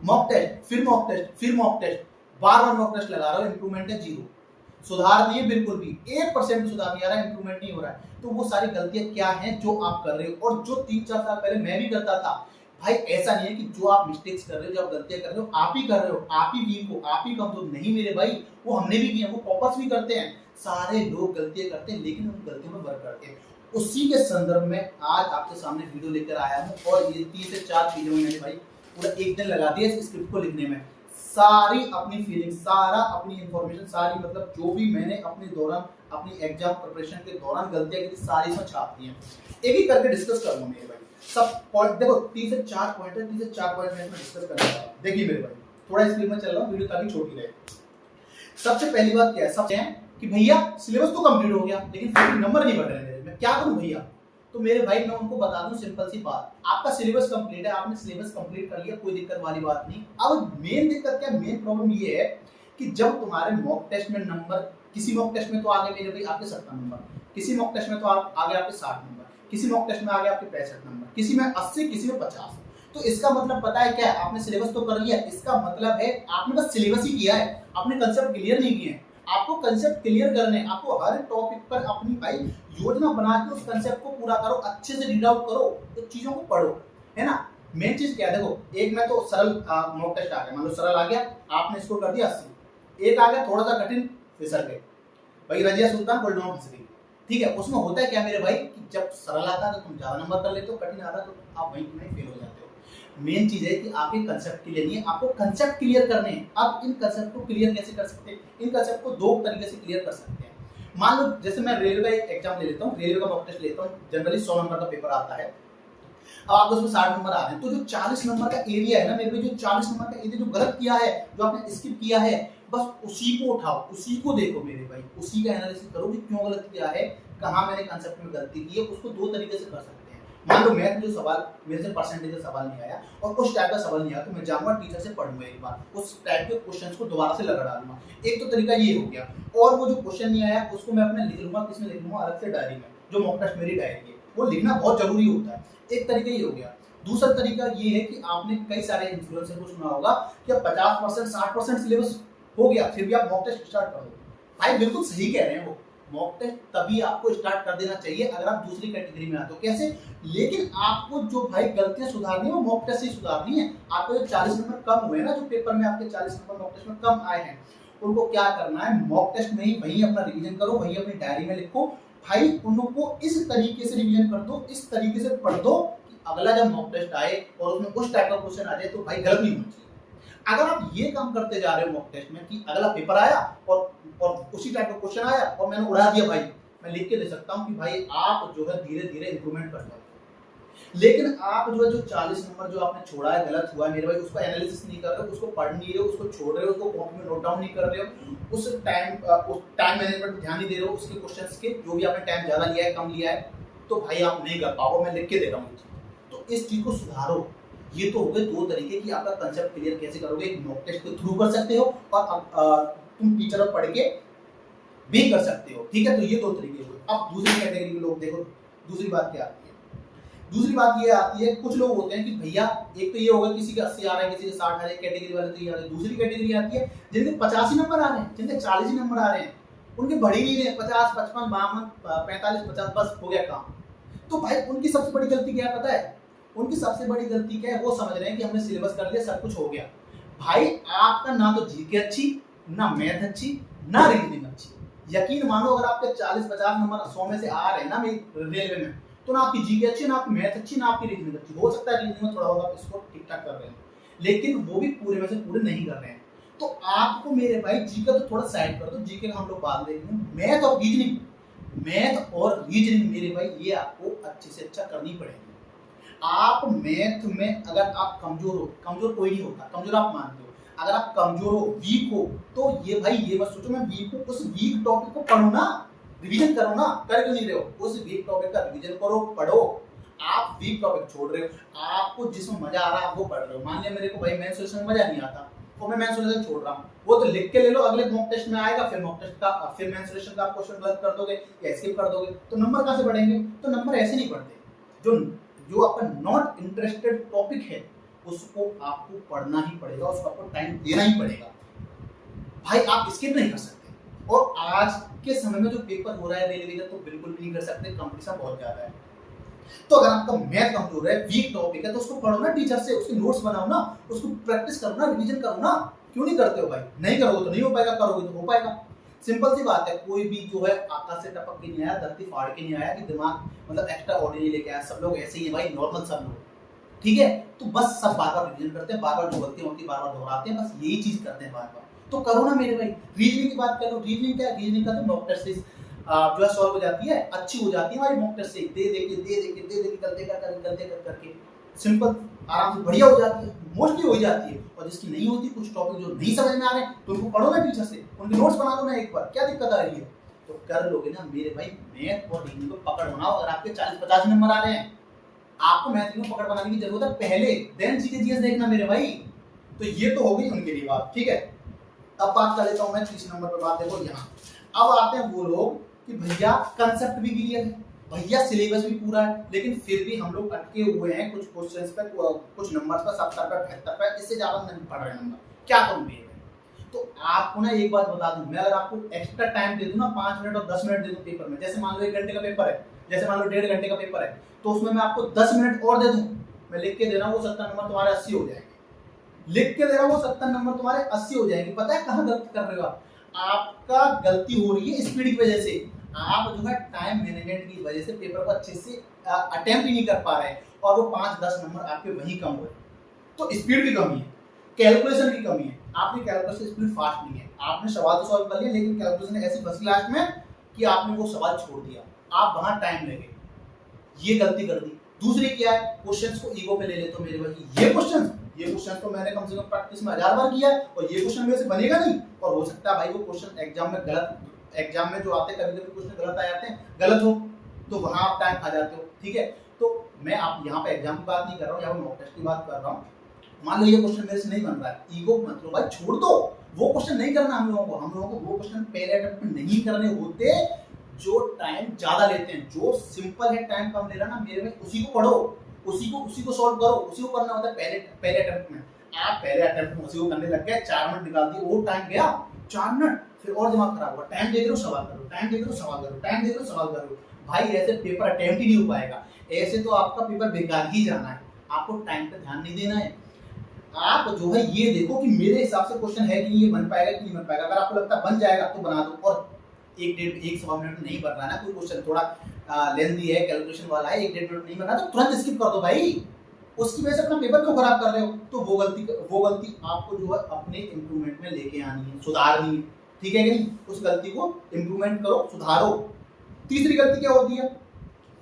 Mock test, फिर mock test, फिर mock test, बार बार mock test लगा रहे हो, इंप्रूवमेंट है जीरो, सुधार नहीं है बिल्कुल भी, 1% भी सुधार नहीं आ रहा है, इंप्रूवमेंट नहीं हो रहा है। तो वो सारी गलतियां क्या हैं जो आप कर रहे हो, और जो 3-4 साल पहले मैं भी करता था। भाई ऐसा नहीं है कि जो आप मिस्टेक्स कर रहे हो, जो आप गलतियां कर रहे हो, आप ही कर रहे हो, आप ही वीक हो, आप ही कमजोर, नहीं मेरे भाई, वो हमने भी किया, वो पॉपर्स भी करते हैं, सारे लोग गलतियां करते हैं, लेकिन उन गलतियों में वर्क करते हैं। उसी के संदर्भ में आज आपके सामने वीडियो लेकर आया हूँ, और ये 3 से 4 चीजें मैंने भाई पूरा एक दिन लगा दिया इस स्क्रिप्ट को लिखने में, सारी अपनी फीलिंग, सारा अपनी इंफॉर्मेशन, सारी मतलब जो भी मैंने अपने दौरान, अपनी एग्जाम प्रिपरेशन के दौरान गलतियां की थी, सारी इसमें छाप दी हैं, एक एक करके डिस्कस करूंगा मेरे भाई। सब पॉइंट देखो, 3 से 4 पॉइंट है, 3 से 4 पॉइंट में डिस्कस करने वाला हूं। देखिए मेरे भाई, थोड़ा स्पीड में चल रहा हूं, वीडियो ताकि छोटी रहे। सबसे पहली बात क्या है, सबसे है कि भैया सिलेबस तो कंप्लीट हो गया, लेकिन फिर भी नंबर नहीं बढ़ रहे मेरे, मैं क्या करूं भैया? तो मेरे भाई मैं उनको बता दूं सिंपल सी बात, आपका सिलेबस कंप्लीट है, आपने सिलेबस कंप्लीट कर लिया, कोई दिक्कत वाली बात नहीं। अब मेन दिक्कत क्या, मेन प्रॉब्लम ये है कि जब तुम्हारे मॉक टेस्ट में नंबर, किसी मॉक टेस्ट में तो आगे मेरे भाई आपके 70 नंबर, किसी मॉक टेस्ट में तो आगे आपके 60 नंबर, किसी मॉक टेस्ट में आगे आपके 65 नंबर, किसी में 80, किसी में 50। तो इसका मतलब पता है क्या है, आपने सिलेबस तो कर लिया, इसका मतलब है आपने बस सिलेबस ही किया है, आपने कंसेप्ट क्लियर नहीं किए हैं। आपको कंसेप्ट क्लियर करने, आपको हर टॉपिक पर अपनी भाई योजना बना के उस कंसेप्ट को पूरा करो, अच्छे से रीड आउट करो, तो चीजों को पढ़ो, है ना। मेन चीज क्या है, देखो एक में तो सरल मॉक टेस्ट आ गया, मान लो सरल आ गया, आपने इसको कर दिया 80, एक आ गया थोड़ा सा कठिन, फिसल गए भाई, रजिया सुल्तान गोल्डन फंस गई, ठीक है। उसमें होता है क्या मेरे भाई कि जब सरल आता है तो तुम ज्यादा नंबर कर लेते हो, कठिन आता है तो आप वहीं में फेल हो जाते हो। मेन चीज है कि आपके कंसेप्ट क्लियर नहीं है, आपको कंसेप्ट क्लियर करने हैं। अब इन कंसेप्ट को क्लियर कैसे कर सकते हैं, इन कंसेप्ट को दो तरीके से क्लियर कर सकते हैं। मान लो जैसे मैं रेलवे का एक एग्जाम ले लेता हूँ, रेलवे का मॉक टेस्ट लेता हूँ, जनरली 100 नंबर का पेपर आता है, अब आपको उसमें 60 नंबर आ रहे हैं, तो जो 40 नंबर का एरिया है ना मेरे को, जो 40 नंबर का एरिया जो गलत किया है, जो आपने स्किप किया है, बस उसी को उठाओ, उसी को देखो मेरे भाई, उसी का एनालिसिस करो कि क्यों गलत किया है, कहां मैंने कंसेप्ट में गलती की है। उसको दो तरीके से कर सकते हैं। मान लो मैथ में जो सवाल मेरे से परसेंटेज का सवाल नहीं आया और उस टाइप का सवाल नहीं आया, तो मैं जाऊंगा टीचर से पढ़ूंगा एक बार, उस टाइप के क्वेश्चंस को दोबारा से लगा डालूंगा। एक तो तरीका ये हो गया, और वो जो क्वेश्चन नहीं आया उसको मैं अपने लिख लूंगा, किसमें लिख लूंगा, अलग से डायरी में, जो मॉक टेस्ट मेरी डायरी है, वो लिखना बहुत जरूरी होता है। एक तरीका ये हो गया। दूसरा तरीका ये है कि आपने कई सारे इन्फ्लुएंसर को सुना होगा कि 50%, 60% सिलेबस हो गया, फिर भी आप मॉक टेस्ट स्टार्ट कर दो। भाई बिल्कुल सही कह रहे हैं वो, मॉक टेस्ट तभी आपको स्टार्ट कर देना चाहिए अगर आप दूसरी कैटेगरी में आते हो। कैसे? लेकिन आपको जो भाई गलतियां सुधारनी है वो मॉक टेस्ट से ही सुधारनी है। आपको जो 40 नंबर कम हुए ना, जो पेपर में आपके 40 नंबर मॉक टेस्ट में कम आए हैं, उनको क्या करना है, मॉक टेस्ट में ही वही अपना रिवीजन करो, वही अपनी डायरी में लिखो। भाई उनको इस तरीके से रिवीजन कर दो, इस तरीके से पढ़ दो कि अगला जब मॉक टेस्ट आए और उसमें उस टाइप का क्वेश्चन आ जाए तो भाई गलत नहीं होना चाहिए। अगर आप ये काम करते जा रहे हो मॉक टेस्ट में कि अगला पेपर आया और उसी टाइप का क्वेश्चन आया और मैंने उड़ा दिया, भाई मैं लिख के दे सकता हूं कि भाई आप जो है धीरे धीरे इंप्रूवमेंट कर जाओगे। लेकिन आप जो है, जो 40 नंबर जो आपने छोड़ा है, गलत हुआ है मेरे भाई, उसको एनालिसिस नहीं कर रहे हो, उसको पढ़ नहीं रहे हो, उसको छोड़ रहे हो, उसको कॉपी में नोट डाउन नहीं कर रहे हो, उस टाइम मैनेजमेंट पे ध्यान नहीं दे रहे हो, उसके क्वेश्चंस के जो भी आपने टाइम ज्यादा लिया है, कम लिया है, तो भाई आप नहीं कर पाओगे। मैं लिख के दे रहा हूँ। तो इस चीज को सुधारो। ये तो हो गए दो तरीके कि आपका कंसेप्ट क्लियर कैसे करोगे। एक मॉक टेस्ट के थ्रू कर सकते हो और तुम टीचर पर पढ़ के भी कर सकते हो, ठीक है। तो ये दो तरीके हुए। अब दूसरी कैटेगरी के लोग देखो, दूसरी बात क्या आती है। दूसरी बात ये आती है, कुछ लोग होते हैं कि भैया एक तो ये होगा किसी के 80 आ रहे हैं, किसी के 60 आ रहे हैं, कैटेगरी वाले तो ये आ रहे हैं। दूसरी कैटेगरी आती है जिनके 85 नंबर आ रहे हैं, जिनके 40 नंबर आ रहे हैं, उनके बढ़ ही नहीं रहे, 50, 55, 52, 45, 50, बस हो गया काम। तो भाई उनकी सबसे बड़ी गलती क्या है पता है? उनकी सबसे बड़ी गलती क्या है? वो समझ रहे हैं कि हमने सिलेबस कर लिया, सब कुछ हो गया। भाई आपका ना तो जीके अच्छी, ना मैथ अच्छी, ना रीजनिंग अच्छी। यकीन मानो अगर आपके 40-50 नंबर 100 में से आ रहे हैं ना मेरी रेलवे में, तो ना आपकी जीके अच्छी, ना आपकी मैथ अच्छी, ना आपकी रीजनिंग अच्छी। हो सकता है रीजनिंग में थोड़ा होगा, इसको ठीक ठाक कर रहे हैं, लेकिन वो भी पूरे में से पूरे नहीं कर रहे हैं। तो आपको मेरे भाई जीके तो थोड़ा साइड कर दो, जीके का हम लोग बाद में देखेंगे। मैथ और रीजनिंग, मैथ और रीजनिंग मेरे भाई ये आपको अच्छे से अच्छा करनी पड़ेगी। आप मैथ में अगर आप कमजोर हो, कमजोर कोई नहीं होता, कमजोर आप मानते हो, अगर आप कमजोर हो, वीक हो, तो ये भाई ये मत सोचो मैं वीक हूं, उस वीक टॉपिक को पढ़ो ना, रिवीजन करो ना। कर क्यों नहीं रहे हो? उस वीक टॉपिक का रिवीजन करो, पढ़ो। आप वीक टॉपिक छोड़ रहे हो, आपको जिसमें मजा आ रहा है आप वो पढ़ रहे हो। मान लिया मेरे को भाई मेंस सॉल्यूशन में मजा नहीं आता और मैं मेंस सॉल्यूशन छोड़ रहा हूं, वो तो लिख के ले लो, अगले मॉक टेस्ट में आएगा, फिर मॉक टेस्ट का, फिर मेंस सॉल्यूशन का क्वेश्चन गलत कर दोगे या स्किप कर दोगे, तो नंबर कहां से बढ़ेंगे? तो नंबर ऐसे नहीं बढ़ते। जो आपका नॉट इंटरेस्टेड टॉपिक है उसको आपको पढ़ना ही पड़ेगा, उसको आपको टाइम देना ही पड़ेगा भाई, आप स्किप नहीं कर सकते। और आज के समय में जो पेपर हो रहा है रेलवे का, तो बिल्कुल भी नहीं कर सकते, कंपटीशन बहुत ज्यादा है। तो अगर आपका मैथ कमजोर है, वीक टॉपिक है, तो उसको पढ़ो ना टीचर से, उसके नोट्स बनाओ ना, उसको प्रैक्टिस करो ना, रिवीजन करो ना। क्यों नहीं करते हो भाई? नहीं करोगे तो नहीं हो पाएगा, करोगे तो हो पाएगा। सिंपल सी बात है, कोई भी जो है आकाश से टपक के नहीं आया, धरती फाड़ के नहीं आया कि दिमाग मतलब एक्स्ट्रा ऑर्डिनरी लेके आया। सब लोग ऐसे ही है भाई, नॉर्मल सब लोग, ठीक है। तो बस सब बार बार रिवीजन करते हैं, बार बार जो गलती होती है बार बार दोहराते हैं, बस यही चीज करते हैं बार बार। तो करो ना मेरे भाई, रीजनिंग की बात करो। रीजनिंग क्या है? रीजनिंग का तो मॉक टेस्ट से जो है सॉल्व हो जाती है, अच्छी हो जाती है हमारी मॉक टेस्ट से, दे दे के करते कर करके सिंपल आराम से बढ़िया हो जाती है, मोस्टली हो जाती है। और जिसकी नहीं होती, कुछ टॉपिक जो नहीं समझ में आ रहे हैं, तो उनको पढ़ो ना टीचर से, उनके नोट्स बना लो ना एक बार, क्या दिक्कत आ रही है? तो कर लोगे ना मेरे भाई। मैथ और रीजनिंग को पकड़ बनाओ। अगर आपके 40-50 नंबर आ रहे हैं, आपको मैथ में पकड़ बनाने की जरूरत है पहले, देन जीके जीएस देखना मेरे भाई। तो ये तो हो गई उनके लिए बात, ठीक है। अब बात कर लेता हूं मैं 30 नंबर पर बात। देखो यहाँ अब आते हैं वो लोग कि भैया कंसेप्ट भी क्लियर है, भैया सिलेबस भी पूरा है, लेकिन फिर भी हम लोग अटके हुए हैं कुछ क्वेश्चंस पे, कुछ नंबर्स पर, 70 पे, 78 पे, इससे ज्यादा नहीं पढ़ रहे नंबर। क्या करूं मैं? तो आपको ना एक बात बता दूं, मैं अगर आपको एक्स्ट्रा टाइम दे दूं ना, 5 मिनट और 10 मिनट दे दूं पेपर में, जैसे मान लो 1 घंटे का पेपर है, जैसे मान लो 1.5 घंटे का पेपर है, तो उसमें मैं आपको 10 मिनट और दे दूं, मैं लिख के दे रहा हूं वो 70 नंबर तुम्हारे 80 हो जाएंगे। लिख के दे रहा हूं वो 70 नंबर तुम्हारे 80 हो जाएंगे। पता है कहां गलती कर रहे हो आप? आपका गलती हो रही है स्पीड की वजह से। आप जो है टाइम मैनेजमेंट की वजह से पेपर को अच्छे से अटेम्प्ट ही नहीं कर पा रहे हैं, और वो 5-10 नंबर आपके वहीं कम हो रहे हैं। तो स्पीड की कमी है, कैलकुलेशन की कमी है, आपकी कैलकुलेशन स्पीड फास्ट नहीं है। आपने सवाल तो सॉल्व कर लिया, लेकिन कैलकुलेशन ऐसी फंसी लास्ट में कि आपने वो सवाल छोड़ दिया, आप वहां टाइम लगे, ये गलती कर दी। दूसरी क्या है? क्वेश्चंस को ईगो पे ले लेते हो मेरे भाई। ये क्वेश्चन तो मैंने कम से कम प्रैक्टिस में 1000 बार किया है, और ये क्वेश्चन मेरे से बनेगा नहीं। और हो सकता है भाई वो क्वेश्चन एग्जाम में गलत, एग्जाम में जो आते हैं कभी-कभी क्वेश्चन गलत आ जाते हैं, गलत हो तो वहां आप टाइम खा जाते हो, ठीक है। तो मैं आप यहाँ पे एग्जाम की बात नहीं कर रहा हूँ, यहाँ पे मॉक टेस्ट की बात कर रहा हूँ। मान लो ये क्वेश्चन मेरे से नहीं बन रहा है, ईगो मत लो भाई, छोड़ दो वो क्वेश्चन, नहीं करना हम लोगों को वो क्वेश्चन पहले अटेम्प्ट में नहीं करने होते जो टाइम ज्यादा लेते हैं। जो सिंपल है, टाइम कम ले रहा ना मेरे में, उसी को पढ़ो, उसी को सॉल्व करो, उसी को करना होता है पहले अटेम्प्ट में। आप पहले अटेम्प्ट में उसी को करने लग गए, 4 मिनट निकाल दिए, वो टाइम गया 4 मिनट, फिर और दिमाग खराब हुआ। टाइम देख रहे हो सवाल करो, टाइम देख रहे हो सवाल करो, टाइम देख रहे हो सवाल करो। भाई ऐसे पेपर अटेम्प्ट ही नहीं हो पाएगा, ऐसे तो आपका पेपर बेकार ही जाना है। आपको टाइम पे ध्यान नहीं देना है। आप जो है ये देखो कि मेरे हिसाब से क्वेश्चन है कि ये बन पाएगा कि नहीं बन पाएगा। अगर आपको लगता है बन जाएगा तो बना दो, और एक सवा मिनट में नहीं बन रहा है ना कोई क्वेश्चन, थोड़ा लेंथी है, कैलकुलेशन वाला है, 1-1.5 मिनट नहीं बन रहा तो तुरंत स्किप कर दो भाई। उसकी वजह से अपना पेपर क्यों खराब कर रहे हो? तो वो गलती आपको जो है अपने इंप्रूवमेंट में लेके आनी है, सुधारनी है, ठीक है कि नहीं? उस गलती को इंप्रूवमेंट करो, सुधारो। तीसरी गलती क्या होती है?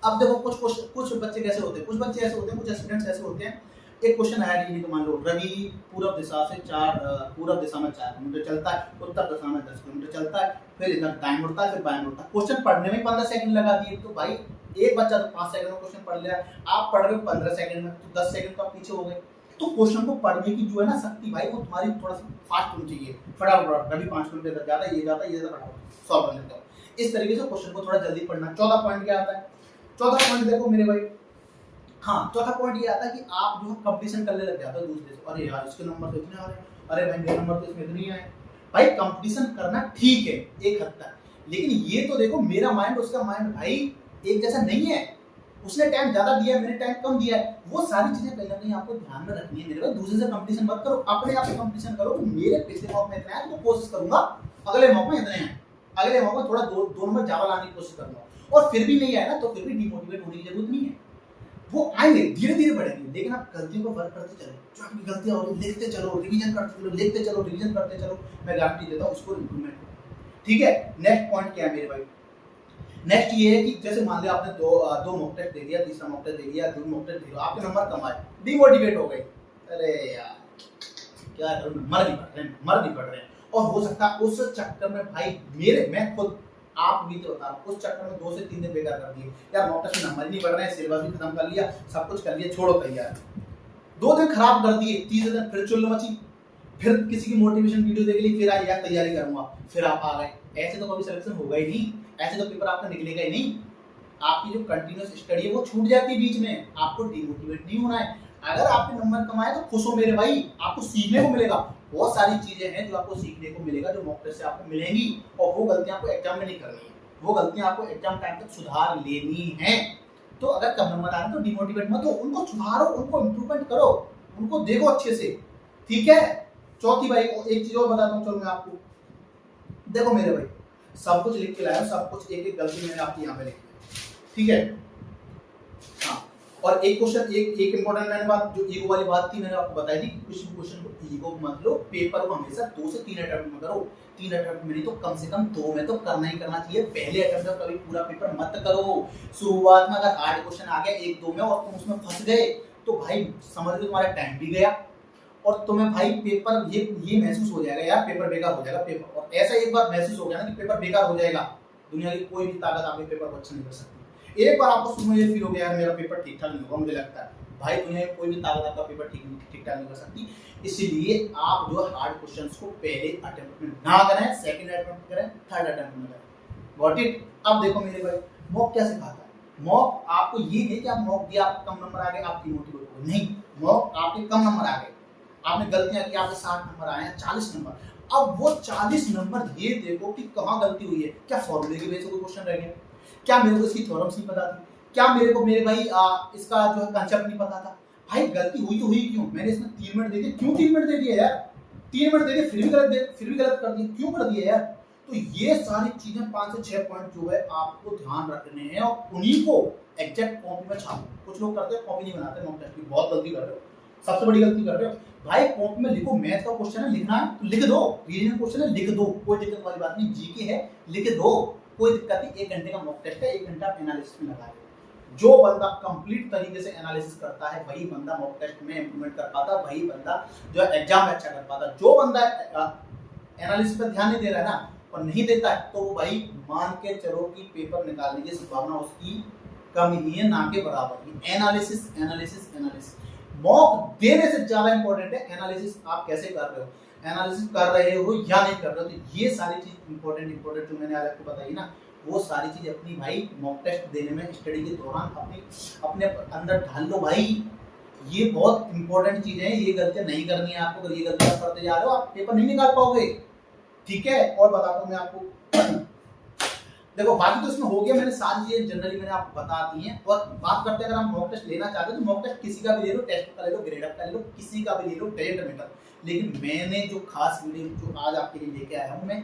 अब देखो कुछ बच्चे कैसे होते हैं, कुछ बच्चे ऐसे होते हैं, कुछ स्टूडेंट्स ऐसे होते हैं। एक क्वेश्चन आया जी, मान लो रवि पूर्व दिशा में 4 किलोमीटर चलता है, उत्तर दिशा में 10 किलोमीटर चलता है, फिर इधर दाएं मुड़ता है, फिर बाएं मुड़ता है। क्वेश्चन पढ़ने में 15 सेकंड लगा दिए, तो भाई एक बच्चा तो 5 सेकंड में क्वेश्चन पढ़ लिया, आप पढ़ रहे हो 15 सेकंड में, तो 10 सेकंड तो आप पीछे हो गए। तो क्वेश्चन को पढ़ने की जो है ना शक्ति भाई, वो तुम्हारी थोड़ा सा फास्ट होनी चाहिए। फटाफट रवि 5 किलोमीटर जाता है, ये जाता है, फटाफट सॉल्व कर लेते हो। इस तरीके से क्वेश्चन को थोड़ा जल्दी पढ़ना। 14 पॉइंट क्या आता है? 14 पॉइंट देखो मेरे भाई, हाँ चौथा पॉइंट ये आता है कि आप जो कंपटीशन करने लग जाते हो दूसरे से। अरे यार इसके नंबर तो इतने आ रहे हैं, अरे भाई मेरे नंबर तो इसमें इतने ही आए। भाई कंपटीशन करना ठीक है एक हद तक, लेकिन ये तो देखो मेरा माइंड उसका माइंड भाई एक जैसा नहीं है। उसने टाइम ज्यादा दिया है, मैंने टाइम कम दिया है। वो सारी चीजें कहीं ना कहीं आपको ध्यान में रखनी है मेरे भाई। दूसरे से कंपटीशन मत करो, अपने आप से कंपटीशन करो कि मेरे पिछले मॉक में इतना है, तो मैं कोशिश करूंगा अगले मॉक में इतने हैं, अगले मॉक में थोड़ा दो नंबर ज्यादा लाने की कोशिश करूंगा। और फिर भी नहीं आया ना, तो फिर भी डिमोटिवेट होने की जरूरत नहीं है, वो आएंगे, धीरे धीरे बढ़ेंगे। लेकिन आप गलतियों को वर्क करते चलो, जो आपकी गलतियां हो रही लिखते चलो, रिवीजन करते चलो, लिखते चलो, रिवीजन करते चलो। मैं गारंटी देता हूँ इसको इंप्रूवमेंट होगा, ठीक है। नेक्स्ट पॉइंट क्या है मेरे भाई? नेक्स्ट ये है कि जैसे मान लिया आपने दो मॉक टेस्ट दे दिया, तीसरा मॉक टेस्ट दे दिया, दो मॉक टेस्ट दे दिया, आपके नंबर कम आए, डिमोटिवेट हो गए। अरे यार क्या करूं, नंबर नहीं पढ़ रहे हैं। और हो सकता है उस चक्कर में भाई मैं खुद आप भी तो बता रहा हूं, उस चक्कर में 2 से 3 दिन बेकार कर दिए यार। मॉक टेस्ट में नंबर ही नहीं बढ़ रहे हैं, सिलेबस भी खत्म कर लिया, सब कुछ कर लिया, छोड़ो तैयार। 2 दिन खराब कर दिए, तीसरे दिन फिर चुल्ल मची, फिर किसी की मोटिवेशन वीडियो देख ली, फिर यार तैयारी करूंगा, फिर आप आ गए। ऐसे तो कभी सिलेक्शन होगा ही नहीं, ऐसे तो पेपर आपका निकलेगा ही नहीं। आपकी जो कंटिन्यूअस स्टडी है वो छूट जाती है बीच में। आपको डिमोटिवेट नहीं होना है, अगर आपके नंबर कम आए तो खुश हो मेरे भाई, आपको सीखने को मिलेगा। बहुत सारी चीजें हैं जो आपको सीखने को मिलेगा, जो मॉक टेस्ट से आपको मिलेंगी, और वो गलतियां आपको एग्जाम में नहीं करनी है, वो गलतियां आपको एग्जाम टाइम तक सुधार लेनी है। तो अगर कम नंबर आ रहे हैं तो डिमोटिवेट मत हो, उनको सुधारो, उनको इम्प्रूवमेंट करो, उनको देखो अच्छे से, ठीक है। चौथी भाई एक चीज और बताता हूँ, चलो मैं आपको, देखो मेरे भाई सब कुछ लिख के लाया हूं, सब कुछ एक एक गलती मैंने आपकी यहाँ पे लिखी है, ठीक है। हाँ, और एक क्वेश्चन, एक इंपॉर्टेंट मैंने बात, जो ईगो वाली बात थी मैंने आपको बताई थी कि कुछ क्वेश्चन को ईगो मत लो, पेपर को हमेशा 2 से 3 अटेम्प्ट में करो। 3 अटेम्प्ट में नहीं तो कम से कम 2 में तो करना ही करना चाहिए। पहले अटेम्प्ट में कभी पूरा पेपर मत करो। शुरुआत में अगर हार्ड क्वेश्चन आ गया 1-2 में और तुम उसमें फंस गए तो भाई समझ लो तुम्हारा टाइम भी गया, और तुम्हें भाई पेपर ये महसूस हो जाएगा यार पेपर बेकार हो जाएगा पेपर, और ऐसा एक बार महसूस हो गया ना कि पेपर बेकार हो जाएगा, दुनिया की कोई भी ताकत आपके पेपर को अच्छा नहीं कर सकती। एक बार आपको शुरू में ये फील हो गया यार मेरा पेपर ठीक ठाक नहीं होगा, मुझे लगता है भाई दुनिया की कोई भी ताकत आपका पेपर ठीक ठाक नहीं कर सकती। इसलिए आप जो हार्ड क्वेश्चंस को पहले अटेम्प्ट में ना करें, सेकंड अटेम्प्ट में करें, थर्ड अटेम्प्ट में करें। Got it. अब देखो मेरे भाई मॉक क्या सिखाता है। मॉक आपको ये नहीं कि आप मॉक दिया आपको कम नंबर आ गए आप डिमोटिवेट हो, नहीं, मॉक आपके कम नंबर आ गए, आपने गलतियां की, आपके 60 नंबर आए हैं, 40 नंबर, अब वो 40 नंबर ये देखो कि कहाँ गलती हुई है। क्या फॉर्मूले की वजह से कोई क्वेश्चन रह गया, क्या मेरे को इसकी थ्योरम्स नहीं पता थी, क्या मेरे को मेरे भाई इसका जो है कंसेप्ट नहीं पता था। भाई गलती हुई तो हुई क्यों, मैंने इसमें 3 मिनट दे दिए, क्यों 3 मिनट दे दिए यार, 3 मिनट दे दिए फिर भी गलत कर दिए, क्यों कर दिए यार। तो ये सारी चीजें 5 से 6 पॉइंट जो है आपको ध्यान रखने हैं, और उन्हीं को एग्जैक्ट कॉपी में छापो। कुछ लोग करते हैं कॉपी नहीं बनाते, मॉक टेस्ट की बहुत गलती कर रहे हो, सबसे बड़ी गलती कर रहे हो। भाई कॉपी में लिखो, मैथ का क्वेश्चन है लिखना है तो लिख दो, रीजनिंग क्वेश्चन है लिख दो, कोई दिक्कत वाली बात नहीं, जीके है लिख दो, कोई दिक्कत नहीं। 1 घंटे का मॉक टेस्ट है, 1 घंटा एनालिसिस में लगाए। जो बंदा कंप्लीट तरीके से एनालिसिस करता है वही बंदा मॉक टेस्ट में इंप्रूवमेंट कर पाता, वही बंदा जो है एग्जाम में अच्छा कर पाता। जो बंदा एनालिसिस पर ध्यान नहीं दे रहा है ना, और नहीं देता है, तो भाई मान के चलो कि पेपर निकालने की संभावना उसकी कम ही है, ना के बराबर ही। एनालिसिस एनालिसिस एनालिसिस मॉक देने से ज्यादा इंपॉर्टेंट है एनालिसिस आप कैसे कर रहे हो, एनालिसिस कर रहे हो या नहीं कर रहे हो। तो ये सारी चीज इंपॉर्टेंट जो मैंने आज आपको बताई ना, वो सारी चीज अपनी भाई मॉक टेस्ट देने में स्टडी के दौरान अपने अंदर ढाल लो भाई। ये बहुत इंपॉर्टेंट चीज है, ये गलतियां नहीं करनी है आपको। अगर ये गलतियां करते जा रहे हो आप पेपर नहीं निकाल पाओगे, ठीक है। और बताता हूँ मैं आपको देखो बाकी तो इसमें हो गया, मैंने सारी चीजें जनरली मैंने आपको बता दी हैं। और बात करते हैं अगर हम मॉक टेस्ट लेना चाहते हो तो मॉक टेस्ट किसी का भी ले लो, टेस्ट का ले लो, ग्रेड अप का ले लो, किसी का भी ले लो, डजेंट मैटर। लेकिन मैंने जो खास वीडियो जो आज आपके लिए लेके आया हूँ मैं,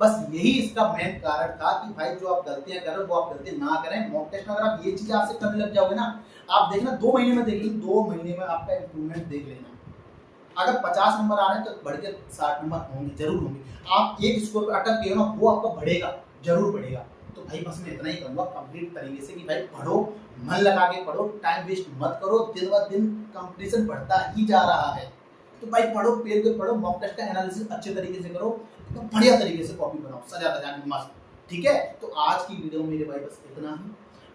बस यही इसका मेन कारण था कि भाई जो आप गलतियां कर रहे हो वो आप गलतियां ना करें। मॉक टेस्ट में अगर आप ये चीजें आपसे करने लग जाओगे ना, आप देखना 2 महीने में देख लीजिए, 2 महीने में आपका इंप्रूवमेंट देख लेना। अगर 50 नंबर आ रहे हैं तो बढ़ के 60 नंबर होंगे, जरूर होंगे। आप एक स्कोर पर अटक गए ना, वो आपका बढ़ेगा, जरूर बढ़ेगा। तो भाई बस मैं इतना ही कहूँगा कंप्लीट तरीके से कि भाई पढ़ो, मन लगा के पढ़ो, टाइम वेस्ट मत करो। दिन ब दिन कंपटीशन बढ़ता ही जा रहा है, तो भाई पढ़ो, पेड़ पे पढ़ो, मॉक टेस्ट का एनालिसिस अच्छे तरीके से करो, एकदम बढ़िया तरीके से कॉपी बनाओ, सजा धजा के मस्त, ठीक है। तो आज की वीडियो मेरे भाई बस इतना ही।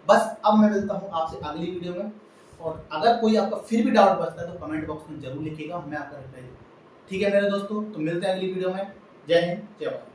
बस अब मैं मिलता हूँ आपसे अगली वीडियो में, और अगर कोई आपका फिर भी डाउट बचता है तो कमेंट बॉक्स में जरूर लिखिएगा, मैं आपका रिप्लाई दूंगा, ठीक है मेरे दोस्तों। तो मिलते हैं अगली वीडियो में। जय हिंद, जय भारत।